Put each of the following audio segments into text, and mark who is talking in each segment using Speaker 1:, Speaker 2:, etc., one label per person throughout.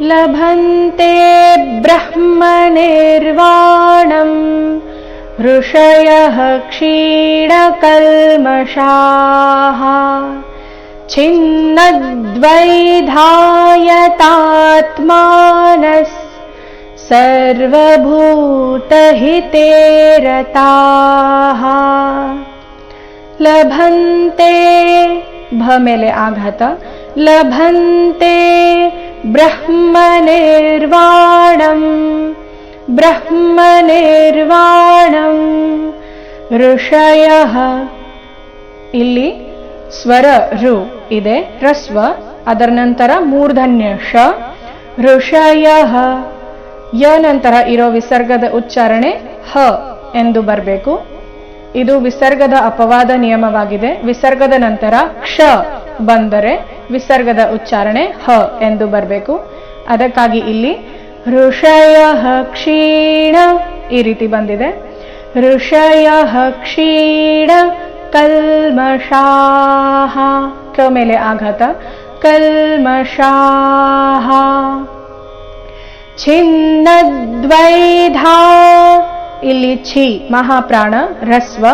Speaker 1: ಲಭಂತೆ ಬ್ರಹ್ಮನಿರ್ವಾಣಂ ಋಷಯಃ ಕ್ಷೀಣಕಲ್ಮಷಾಃ ಛಿನ್ನದ್ವೈಧಾಯತಾತ್ಮಾನಸ್ ಸರ್ವಭೂತಹಿತೇ ರತಾಃ. ಲಭಂತೆ ಭ ಮೇಲೆ ಆಘಾತ, ಲಭಂತೆ ಬ್ರಹ್ಮನಿರ್ವಾಣಂ ಬ್ರಹ್ಮನಿರ್ವಾಣಂ ಋಷಯಃ. ಇಲ್ಲಿ ಸ್ವರ ಋ ಇದೆ, ಹ್ರಸ್ವ, ಅದರ ನಂತರ ಮೂರ್ಧನ್ಯ ಷ. ಋಷಯಃ ಯ ನಂತರ ಇರೋ ವಿಸರ್ಗದ ಉಚ್ಚಾರಣೆ ಹ ಎಂದು ಬರಬೇಕು. ಇದು ವಿಸರ್ಗದ ಅಪವಾದ ನಿಯಮವಾಗಿದೆ. ವಿಸರ್ಗದ ನಂತರ ಕ್ಷ ಬಂದರೆ ವಿಸರ್ಗದ ಉಚ್ಚಾರಣೆ ಹ ಎಂದು ಬರಬೇಕು. ಅದಕ್ಕಾಗಿ ಇಲ್ಲಿ ಋಷಯಃ ಕ್ಷೀಣ ಈ ರೀತಿ ಬಂದಿದೆ. ಋಷಯಃ ಕ್ಷೀಣ ಕಲ್ಮಷಾಃ, ಕ ಮೇಲೆ ಆಘಾತ, ಕಲ್ಮಷಾಃ. ಛಿನ್ನದ್ವೈಧಾ ಇಲ್ಲಿ ಛಿ ಮಹಾಪ್ರಾಣ ಹ್ರಸ್ವ,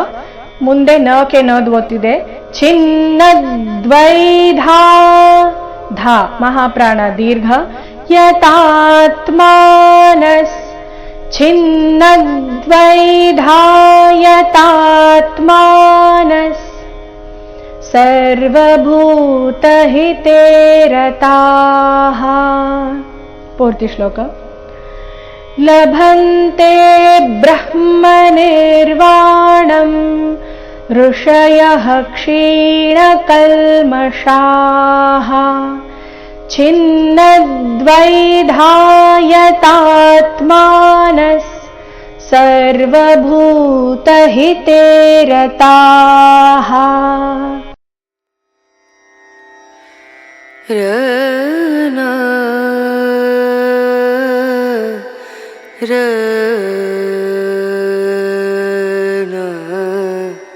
Speaker 1: ಮುಂದೆ ನ ಕೆ ನದ್ ಒತ್ತಿದೆ. ಛಿನ್ನದ್ವೈಧಾ ಧ ಮಹಾಪ್ರಾಣ ದೀರ್ಘ, ಯತಾತ್ಮಾನಸ್ ಛಿನ್ನದ್ವೈಧಾಯತಾತ್ಮಾನಸ್ ಸರ್ವಭೂತಹಿತೇ ರತಾಃ. ಪೂರ್ತಿ ಶ್ಲೋಕ. ಲಭಂತೆ ಬ್ರಹ್ಮನಿರ್ವಾಣಂ ಋಷಯಃ ಕ್ಷೀಣಕಲ್ಮಷಾಃ ಛಿನ್ನದ್ವೈಧಾಯತಾತ್ಮಾನಸ್ ಸರ್ವಭೂತಹಿತೇ ರತಾಃ. ರ